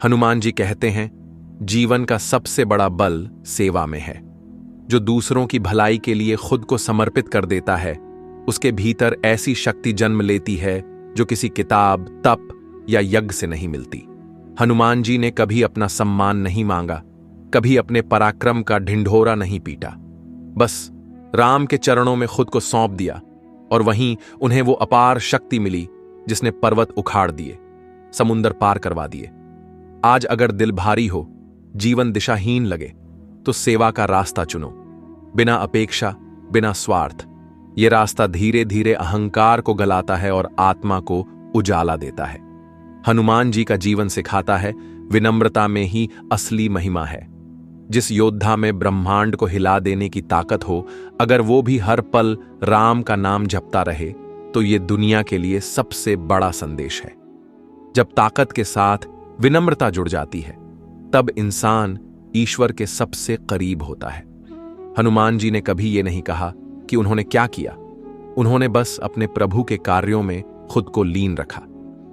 हनुमान जी कहते हैं, जीवन का सबसे बड़ा बल सेवा में है। जो दूसरों की भलाई के लिए खुद को समर्पित कर देता है, उसके भीतर ऐसी शक्ति जन्म लेती है जो किसी किताब, तप या यज्ञ से नहीं मिलती। हनुमान जी ने कभी अपना सम्मान नहीं मांगा, कभी अपने पराक्रम का ढिंढोरा नहीं पीटा। बस राम के चरणों में खुद को सौंप दिया और वहीं उन्हें वो अपार शक्ति मिली जिसने पर्वत उखाड़ दिए, समुंदर पार करवा दिए। आज अगर दिल भारी हो, जीवन दिशाहीन लगे, तो सेवा का रास्ता चुनो, बिना अपेक्षा, बिना स्वार्थ। ये रास्ता धीरे धीरे अहंकार को गलाता है और आत्मा को उजाला देता है। हनुमान जी का जीवन सिखाता है, विनम्रता में ही असली महिमा है। जिस योद्धा में ब्रह्मांड को हिला देने की ताकत हो, अगर वो भी हर पल राम का नाम जपता रहे, तो ये दुनिया के लिए सबसे बड़ा संदेश है। जब ताकत के साथ विनम्रता जुड़ जाती है, तब इंसान ईश्वर के सबसे करीब होता है। हनुमान जी ने कभी ये नहीं कहा कि उन्होंने क्या किया, उन्होंने बस अपने प्रभु के कार्यों में खुद को लीन रखा।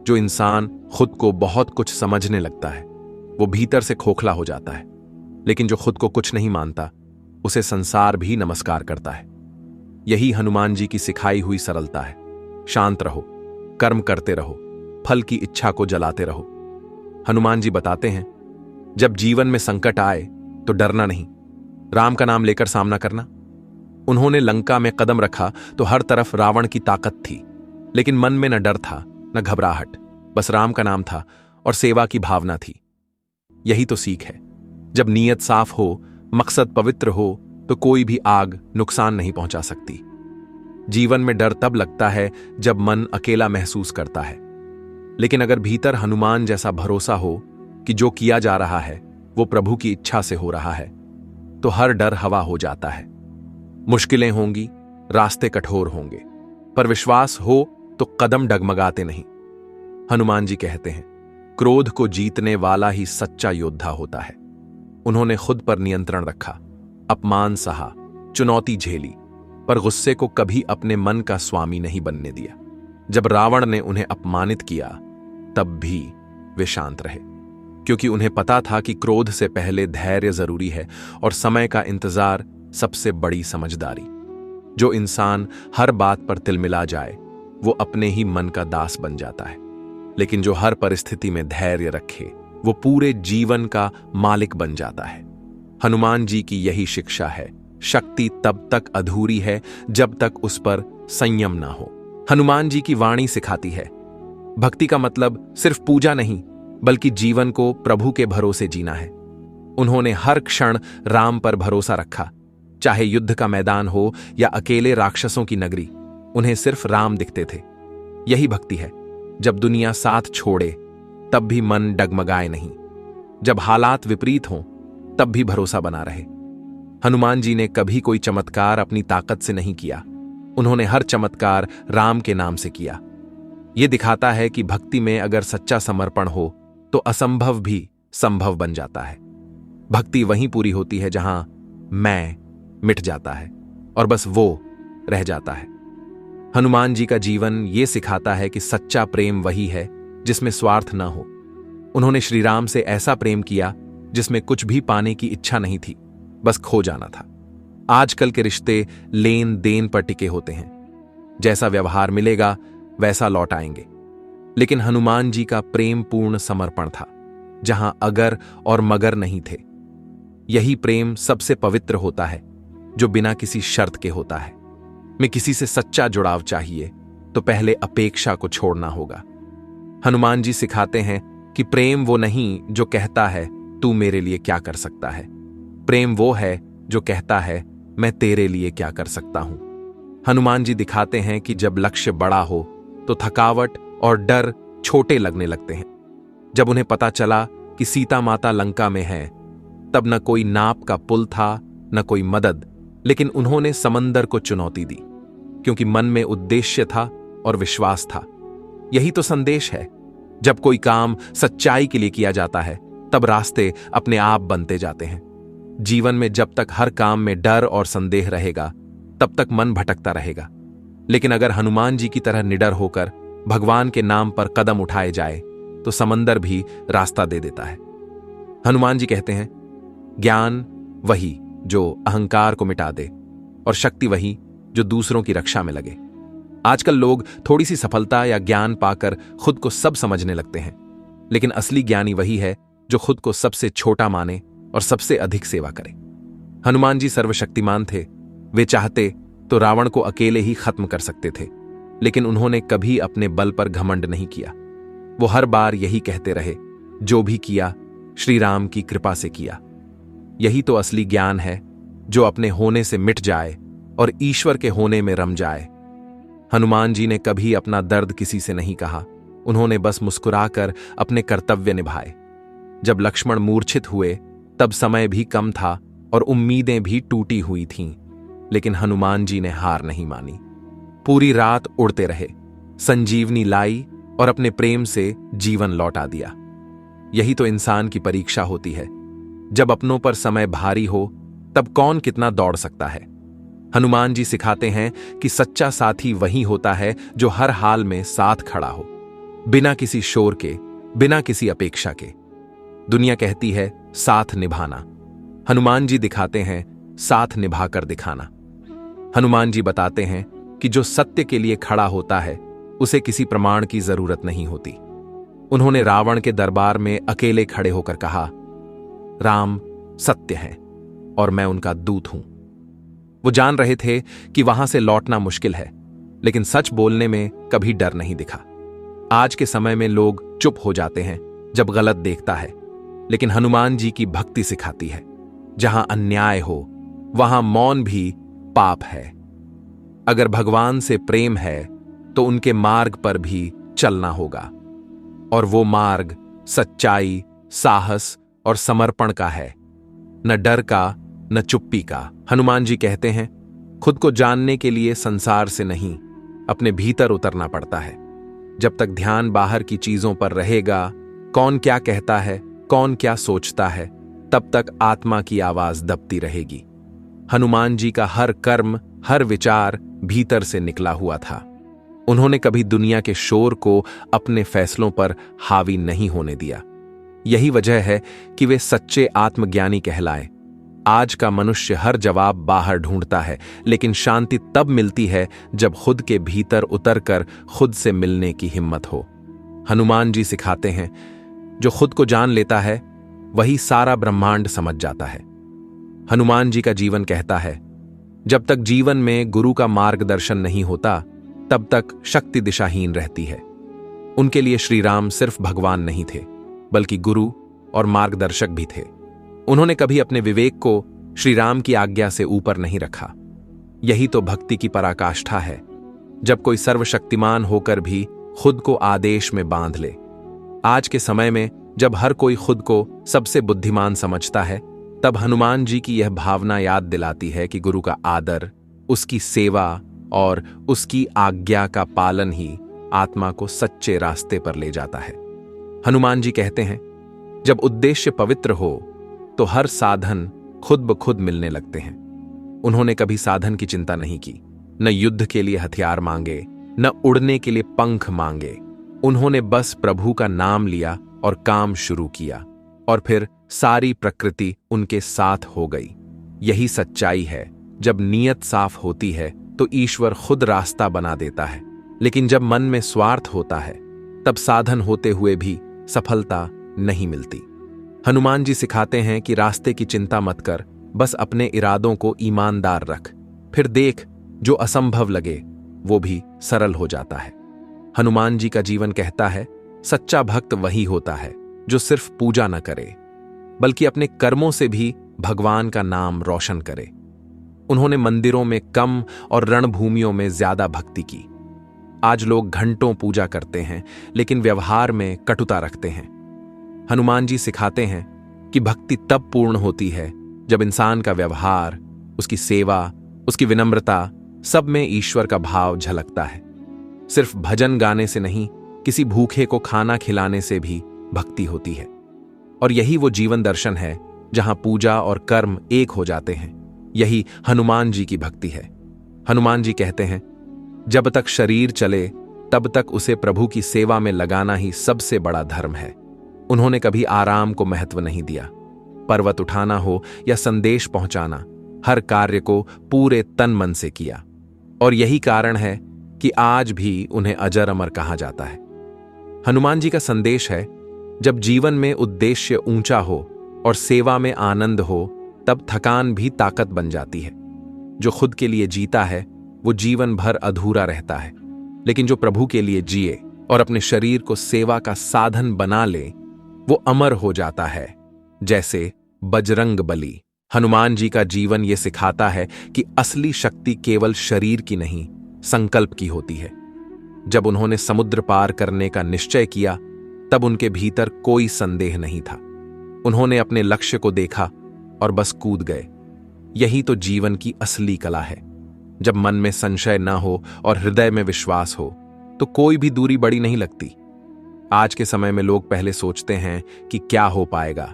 जो इंसान खुद को बहुत कुछ समझने लगता है, वो भीतर से खोखला हो जाता है, लेकिन जो खुद को कुछ नहीं मानता, उसे संसार भी नमस्कार करता है। यही हनुमान जी की सिखाई हुई सरलता है। शांत रहो, कर्म करते रहो, फल की इच्छा को जलाते रहो। हनुमान जी बताते हैं, जब जीवन में संकट आए तो डरना नहीं, राम का नाम लेकर सामना करना। उन्होंने लंका में कदम रखा तो हर तरफ रावण की ताकत थी, लेकिन मन में न डर था न घबराहट, बस राम का नाम था और सेवा की भावना थी। यही तो सीख है। जब नीयत साफ हो, मकसद पवित्र हो, तो कोई भी आग नुकसान नहीं पहुंचा सकती। जीवन में डर तब लगता है जब मन अकेला महसूस करता है, लेकिन अगर भीतर हनुमान जैसा भरोसा हो कि जो किया जा रहा है वो प्रभु की इच्छा से हो रहा है, तो हर डर हवा हो जाता है। मुश्किलें होंगी, रास्ते कठोर होंगे, पर विश्वास हो तो कदम डगमगाते नहीं। हनुमान जी कहते हैं, क्रोध को जीतने वाला ही सच्चा योद्धा होता है। उन्होंने खुद पर नियंत्रण रखा, अपमान सहा, चुनौती झेली, पर गुस्से को कभी अपने मन का स्वामी नहीं बनने दिया। जब रावण ने उन्हें अपमानित किया, तब भी वे शांत रहे, क्योंकि उन्हें पता था कि क्रोध से पहले धैर्य जरूरी है और समय का इंतजार सबसे बड़ी समझदारी। जो इंसान हर बात पर तिलमिला जाए, वो अपने ही मन का दास बन जाता है, लेकिन जो हर परिस्थिति में धैर्य रखे, वो पूरे जीवन का मालिक बन जाता है। हनुमान जी की यही शिक्षा है। शक्ति तब तक अधूरी है जब तक उस पर संयम ना हो। हनुमान जी की वाणी सिखाती है, भक्ति का मतलब सिर्फ पूजा नहीं, बल्कि जीवन को प्रभु के भरोसे जीना है। उन्होंने हर क्षण राम पर भरोसा रखा, चाहे युद्ध का मैदान हो या अकेले राक्षसों की नगरी, उन्हें सिर्फ राम दिखते थे। यही भक्ति है। जब दुनिया साथ छोड़े, तब भी मन डगमगाए नहीं। जब हालात विपरीत हों, तब भी भरोसा बना रहे। हनुमान जी ने कभी कोई चमत्कार अपनी ताकत से नहीं किया, उन्होंने हर चमत्कार राम के नाम से किया। यह दिखाता है कि भक्ति में अगर सच्चा समर्पण हो, तो असंभव भी संभव बन जाता है। भक्ति वहीं पूरी होती है जहां मैं मिट जाता है और बस वो रह जाता है। हनुमान जी का जीवन ये सिखाता है कि सच्चा प्रेम वही है जिसमें स्वार्थ न हो। उन्होंने श्री राम से ऐसा प्रेम किया जिसमें कुछ भी पाने की इच्छा नहीं थी, बस खो जाना था। आजकल के रिश्ते लेन देन पर टिके होते हैं, जैसा व्यवहार मिलेगा वैसा लौट आएंगे, लेकिन हनुमान जी का प्रेम पूर्ण समर्पण था, जहां अगर और मगर नहीं थे। यही प्रेम सबसे पवित्र होता है, जो बिना किसी शर्त के होता है। में किसी से सच्चा जुड़ाव चाहिए तो पहले अपेक्षा को छोड़ना होगा। हनुमान जी सिखाते हैं कि प्रेम वो नहीं जो कहता है तू मेरे लिए क्या कर सकता है, प्रेम वो है जो कहता है मैं तेरे लिए क्या कर सकता हूं। हनुमान जी दिखाते हैं कि जब लक्ष्य बड़ा हो तो थकावट और डर छोटे लगने लगते हैं। जब उन्हें पता चला कि सीता माता लंका में है, तब न कोई नाप का पुल था, न कोई मदद, लेकिन उन्होंने समंदर को चुनौती दी, क्योंकि मन में उद्देश्य था और विश्वास था। यही तो संदेश है। जब कोई काम सच्चाई के लिए किया जाता है, तब रास्ते अपने आप बनते जाते हैं। जीवन में जब तक हर काम में डर और संदेह रहेगा, तब तक मन भटकता रहेगा। लेकिन अगर हनुमान जी की तरह निडर होकर भगवान के नाम पर कदम उठाए जाए, तो समंदर भी रास्ता दे देता है। हनुमान जी कहते हैं, ज्ञान वही जो अहंकार को मिटा दे और शक्ति वही जो दूसरों की रक्षा में लगे। आजकल लोग थोड़ी सी सफलता या ज्ञान पाकर खुद को सब समझने लगते हैं, लेकिन असली ज्ञानी वही है जो खुद को सबसे छोटा माने और सबसे अधिक सेवा करे। हनुमान जी सर्वशक्तिमान थे। वे चाहते तो रावण को अकेले ही खत्म कर सकते थे, लेकिन उन्होंने कभी अपने बल पर घमंड नहीं किया। वो हर बार यही कहते रहे, जो भी किया श्री राम की कृपा से किया। यही तो असली ज्ञान है, जो अपने होने से मिट जाए और ईश्वर के होने में रम जाए। हनुमान जी ने कभी अपना दर्द किसी से नहीं कहा। उन्होंने बस मुस्कुराकर अपने कर्तव्य निभाए। जब लक्ष्मण मूर्छित हुए तब समय भी कम था और उम्मीदें भी टूटी हुई थीं, लेकिन हनुमान जी ने हार नहीं मानी। पूरी रात उड़ते रहे, संजीवनी लाई और अपने प्रेम से जीवन लौटा दिया। यही तो इंसान की परीक्षा होती है। जब अपनों पर समय भारी हो तब कौन कितना दौड़ सकता है। हनुमान जी सिखाते हैं कि सच्चा साथी वही होता है जो हर हाल में साथ खड़ा हो, बिना किसी शोर के, बिना किसी अपेक्षा के। दुनिया कहती है साथ निभाना, हनुमान जी दिखाते हैं साथ निभाकर दिखाना। हनुमान जी बताते हैं कि जो सत्य के लिए खड़ा होता है उसे किसी प्रमाण की जरूरत नहीं होती। उन्होंने रावण के दरबार में अकेले खड़े होकर कहा, राम सत्य है और मैं उनका दूत हूं। वो जान रहे थे कि वहां से लौटना मुश्किल है, लेकिन सच बोलने में कभी डर नहीं दिखा। आज के समय में लोग चुप हो जाते हैं जब गलत देखता है, लेकिन हनुमान जी की भक्ति सिखाती है, जहां अन्याय हो वहां मौन भी पाप है। अगर भगवान से प्रेम है तो उनके मार्ग पर भी चलना होगा, और वो मार्ग सच्चाई, साहस और समर्पण का है, न डर का न चुप्पी का। हनुमान जी कहते हैं, खुद को जानने के लिए संसार से नहीं, अपने भीतर उतरना पड़ता है। जब तक ध्यान बाहर की चीजों पर रहेगा, कौन क्या कहता है, कौन क्या सोचता है, तब तक आत्मा की आवाज दबती रहेगी। हनुमान जी का हर कर्म, हर विचार भीतर से निकला हुआ था। उन्होंने कभी दुनिया के शोर को अपने फैसलों पर हावी नहीं होने दिया। यही वजह है कि वे सच्चे आत्मज्ञानी कहलाए। आज का मनुष्य हर जवाब बाहर ढूंढता है, लेकिन शांति तब मिलती है जब खुद के भीतर उतरकर खुद से मिलने की हिम्मत हो। हनुमान जी सिखाते हैं, जो खुद को जान लेता है वही सारा ब्रह्मांड समझ जाता है। हनुमान जी का जीवन कहता है, जब तक जीवन में गुरु का मार्गदर्शन नहीं होता तब तक शक्ति दिशाहीन रहती है। उनके लिए श्री राम सिर्फ भगवान नहीं थे, बल्कि गुरु और मार्गदर्शक भी थे। उन्होंने कभी अपने विवेक को श्री राम की आज्ञा से ऊपर नहीं रखा। यही तो भक्ति की पराकाष्ठा है, जब कोई सर्वशक्तिमान होकर भी खुद को आदेश में बांध ले। आज के समय में जब हर कोई खुद को सबसे बुद्धिमान समझता है, तब हनुमान जी की यह भावना याद दिलाती है कि गुरु का आदर, उसकी सेवा और उसकी आज्ञा का पालन ही आत्मा को सच्चे रास्ते पर ले जाता है। हनुमान जी कहते हैं, जब उद्देश्य पवित्र हो तो हर साधन खुद ब खुद मिलने लगते हैं। उन्होंने कभी साधन की चिंता नहीं की, न युद्ध के लिए हथियार मांगे, न उड़ने के लिए पंख मांगे। उन्होंने बस प्रभु का नाम लिया और काम शुरू किया, और फिर सारी प्रकृति उनके साथ हो गई। यही सच्चाई है, जब नीयत साफ होती है तो ईश्वर खुद रास्ता बना देता है, लेकिन जब मन में स्वार्थ होता है तब साधन होते हुए भी सफलता नहीं मिलती। हनुमान जी सिखाते हैं कि रास्ते की चिंता मत कर, बस अपने इरादों को ईमानदार रख, फिर देख जो असंभव लगे वो भी सरल हो जाता है। हनुमान जी का जीवन कहता है, सच्चा भक्त वही होता है जो सिर्फ पूजा न करे, बल्कि अपने कर्मों से भी भगवान का नाम रोशन करे। उन्होंने मंदिरों में कम और रणभूमियों में ज्यादा भक्ति की। आज लोग घंटों पूजा करते हैं, लेकिन व्यवहार में कटुता रखते हैं। हनुमान जी सिखाते हैं कि भक्ति तब पूर्ण होती है जब इंसान का व्यवहार, उसकी सेवा, उसकी विनम्रता, सब में ईश्वर का भाव झलकता है। सिर्फ भजन गाने से नहीं, किसी भूखे को खाना खिलाने से भी भक्ति होती है। और यही वो जीवन दर्शन है जहां पूजा और कर्म एक हो जाते हैं। यही हनुमान जी की भक्ति है। हनुमान जी कहते हैं, जब तक शरीर चले तब तक उसे प्रभु की सेवा में लगाना ही सबसे बड़ा धर्म है। उन्होंने कभी आराम को महत्व नहीं दिया। पर्वत उठाना हो या संदेश पहुंचाना, हर कार्य को पूरे तन मन से किया। और यही कारण है कि आज भी उन्हें अजर अमर कहा जाता है। हनुमान जी का संदेश है, जब जीवन में उद्देश्य ऊंचा हो और सेवा में आनंद हो, तब थकान भी ताकत बन जाती है। जो खुद के लिए जीता है वो जीवन भर अधूरा रहता है, लेकिन जो प्रभु के लिए जिए और अपने शरीर को सेवा का साधन बना ले, वो अमर हो जाता है, जैसे बजरंग बली। हनुमान जी का जीवन ये सिखाता है कि असली शक्ति केवल शरीर की नहीं, संकल्प की होती है। जब उन्होंने समुद्र पार करने का निश्चय किया, तब उनके भीतर कोई संदेह नहीं था। उन्होंने अपने लक्ष्य को देखा और बस कूद गए। यही तो जीवन की असली कला है। जब मन में संशय न हो और हृदय में विश्वास हो, तो कोई भी दूरी बड़ी नहीं लगती। आज के समय में लोग पहले सोचते हैं कि क्या हो पाएगा,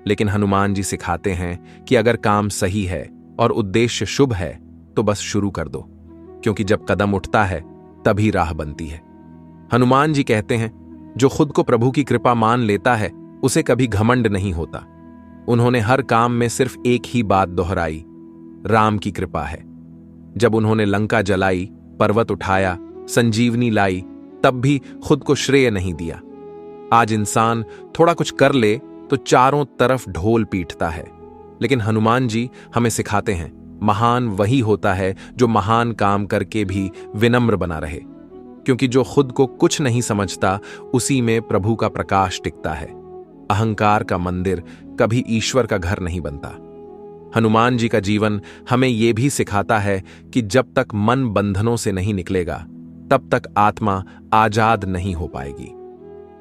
लेकिन हनुमान जी सिखाते हैं कि अगर काम सही है और उद्देश्य शुभ है तो बस शुरू कर दो, क्योंकि जब कदम उठता है तभी राह बनती है। हनुमान जी कहते हैं, जो खुद को प्रभु की कृपा मान लेता है उसे कभी घमंड नहीं होता। उन्होंने हर काम में सिर्फ एक ही बात दोहराई, राम की कृपा है। जब उन्होंने लंका जलाई, पर्वत उठाया, संजीवनी लाई, तब भी खुद को श्रेय नहीं दिया। आज इंसान थोड़ा कुछ कर ले तो चारों तरफ ढोल पीटता है, लेकिन हनुमान जी हमें सिखाते हैं, महान वही होता है जो महान काम करके भी विनम्र बना रहे, क्योंकि जो खुद को कुछ नहीं समझता उसी में प्रभु का प्रकाश टिकता है। अहंकार का मंदिर कभी ईश्वर का घर नहीं बनता। हनुमान जी का जीवन हमें यह भी सिखाता है कि जब तक मन बंधनों से नहीं निकलेगा, तब तक आत्मा आजाद नहीं हो पाएगी।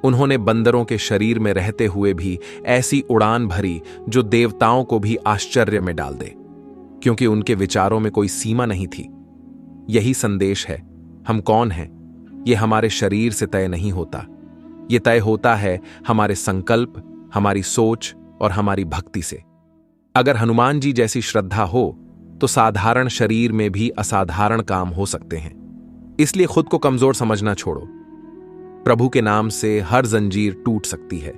उन्होंने बंदरों के शरीर में रहते हुए भी ऐसी उड़ान भरी जो देवताओं को भी आश्चर्य में डाल दे, क्योंकि उनके विचारों में कोई सीमा नहीं थी। यही संदेश है, हम कौन हैं यह हमारे शरीर से तय नहीं होता, यह तय होता है हमारे संकल्प, हमारी सोच और हमारी भक्ति से। अगर हनुमान जी जैसी श्रद्धा हो तो साधारण शरीर में भी असाधारण काम हो सकते हैं। इसलिए खुद को कमजोर समझना छोड़ो। प्रभु के नाम से हर जंजीर टूट सकती है।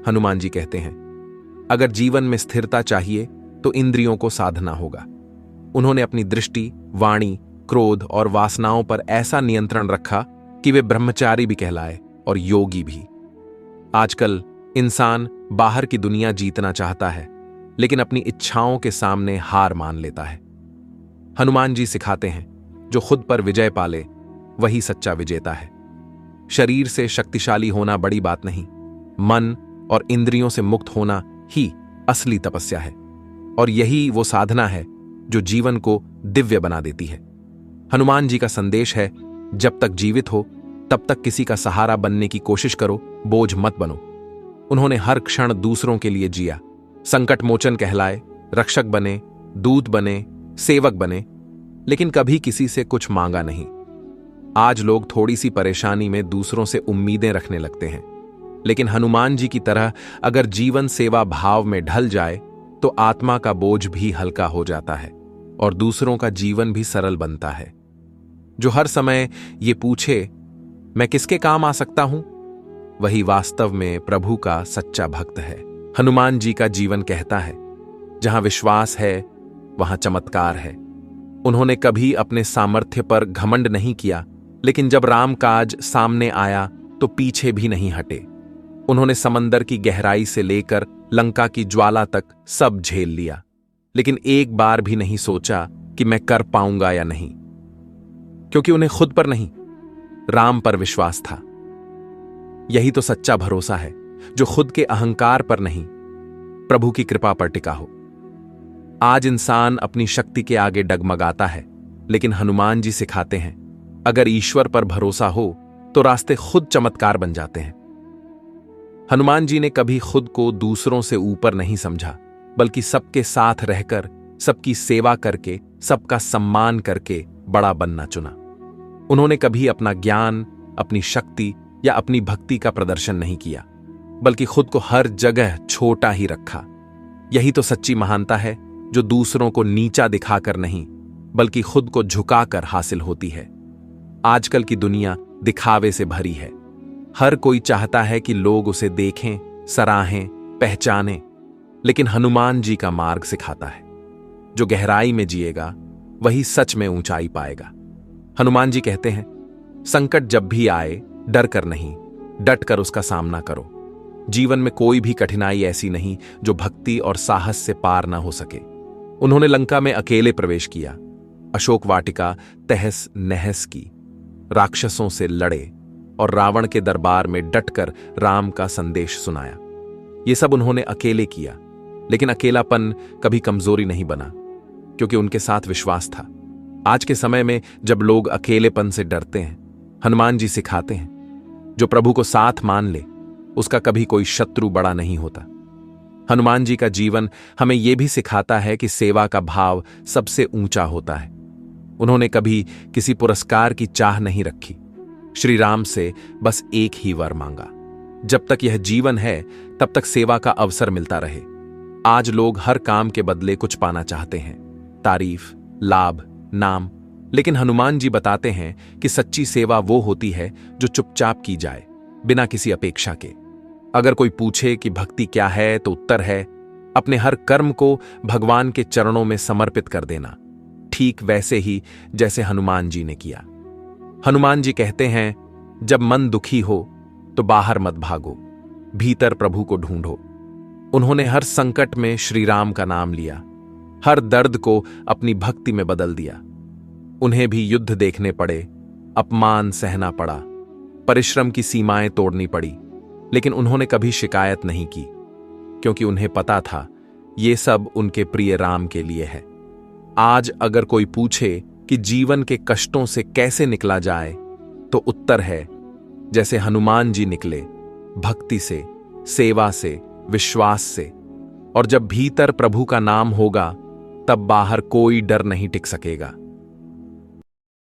हनुमान जी कहते हैं, अगर जीवन में स्थिरता चाहिए तो इंद्रियों को साधना होगा। उन्होंने अपनी दृष्टि, वाणी, क्रोध और वासनाओं पर ऐसा नियंत्रण रखा कि वे ब्रह्मचारी भी कहलाए और योगी भी। आजकल इंसान बाहर की दुनिया जीतना चाहता है, लेकिन अपनी इच्छाओं के सामने हार मान लेता है। हनुमान जी सिखाते हैं, जो खुद पर विजय पाले वही सच्चा विजेता है। शरीर से शक्तिशाली होना बड़ी बात नहीं, मन और इंद्रियों से मुक्त होना ही असली तपस्या है। और यही वो साधना है जो जीवन को दिव्य बना देती है। हनुमान जी का संदेश है, जब तक जीवित हो तब तक किसी का सहारा बनने की कोशिश करो, बोझ मत बनो। उन्होंने हर क्षण दूसरों के लिए जिया, संकट मोचन कहलाए, रक्षक बने, दूत बने, सेवक बने, लेकिन कभी किसी से कुछ मांगा नहीं। आज लोग थोड़ी सी परेशानी में दूसरों से उम्मीदें रखने लगते हैं, लेकिन हनुमान जी की तरह अगर जीवन सेवा भाव में ढल जाए तो आत्मा का बोझ भी हल्का हो जाता है और दूसरों का जीवन भी सरल बनता है। जो हर समय ये पूछे, मैं किसके काम आ सकता हूं, वही वास्तव में प्रभु का सच्चा भक्त है। हनुमान जी का जीवन कहता है, जहां विश्वास है वहां चमत्कार है। उन्होंने कभी अपने सामर्थ्य पर घमंड नहीं किया, लेकिन जब राम काज सामने आया तो पीछे भी नहीं हटे। उन्होंने समंदर की गहराई से लेकर लंका की ज्वाला तक सब झेल लिया, लेकिन एक बार भी नहीं सोचा कि मैं कर पाऊंगा या नहीं, क्योंकि उन्हें खुद पर नहीं, राम पर विश्वास था। यही तो सच्चा भरोसा है, जो खुद के अहंकार पर नहीं, प्रभु की कृपा पर टिका हो। आज इंसान अपनी शक्ति के आगे डगमगाता है, लेकिन हनुमान जी सिखाते हैं, अगर ईश्वर पर भरोसा हो तो रास्ते खुद चमत्कार बन जाते हैं। हनुमान जी ने कभी खुद को दूसरों से ऊपर नहीं समझा, बल्कि सबके साथ रहकर, सबकी सेवा करके, सबका सम्मान करके बड़ा बनना चुना। उन्होंने कभी अपना ज्ञान, अपनी शक्ति या अपनी भक्ति का प्रदर्शन नहीं किया, बल्कि खुद को हर जगह छोटा ही रखा। यही तो सच्ची महानता है, जो दूसरों को नीचा दिखाकर नहीं, बल्कि खुद को झुकाकर हासिल होती है। आजकल की दुनिया दिखावे से भरी है। हर कोई चाहता है कि लोग उसे देखें, सराहें, पहचानें, लेकिन हनुमान जी का मार्ग सिखाता है, जो गहराई में जिएगा वही सच में ऊंचाई पाएगा। हनुमान जी कहते हैं, संकट जब भी आए डर कर नहीं, डट कर उसका सामना करो। जीवन में कोई भी कठिनाई ऐसी नहीं जो भक्ति और साहस से पार ना हो सके। उन्होंने लंका में अकेले प्रवेश किया, अशोक वाटिका तहस नहस की, राक्षसों से लड़े और रावण के दरबार में डटकर राम का संदेश सुनाया। ये सब उन्होंने अकेले किया, लेकिन अकेलापन कभी कमजोरी नहीं बना, क्योंकि उनके साथ विश्वास था। आज के समय में जब लोग अकेलेपन से डरते हैं, हनुमान जी सिखाते हैं, जो प्रभु को साथ मान ले उसका कभी कोई शत्रु बड़ा नहीं होता। हनुमान जी का जीवन हमें यह भी सिखाता है कि सेवा का भाव सबसे ऊंचा होता है। उन्होंने कभी किसी पुरस्कार की चाह नहीं रखी, श्री राम से बस एक ही वर मांगा, जब तक यह जीवन है तब तक सेवा का अवसर मिलता रहे। आज लोग हर काम के बदले कुछ पाना चाहते हैं, तारीफ, लाभ, नाम, लेकिन हनुमान जी बताते हैं कि सच्ची सेवा वो होती है जो चुपचाप की जाए, बिना किसी अपेक्षा के। अगर कोई पूछे कि भक्ति क्या है, तो उत्तर है अपने हर कर्म को भगवान के चरणों में समर्पित कर देना, ठीक वैसे ही जैसे हनुमान जी ने किया। हनुमान जी कहते हैं, जब मन दुखी हो तो बाहर मत भागो, भीतर प्रभु को ढूंढो। उन्होंने हर संकट में श्री राम का नाम लिया, हर दर्द को अपनी भक्ति में बदल दिया। उन्हें भी युद्ध देखने पड़े, अपमान सहना पड़ा, परिश्रम की सीमाएं तोड़नी पड़ी, लेकिन उन्होंने कभी शिकायत नहीं की, क्योंकि उन्हें पता था ये सब उनके प्रिय राम के लिए है। आज अगर कोई पूछे कि जीवन के कष्टों से कैसे निकला जाए, तो उत्तर है जैसे हनुमान जी निकले, भक्ति से, सेवा से, विश्वास से। और जब भीतर प्रभु का नाम होगा, तब बाहर कोई डर नहीं टिक सकेगा।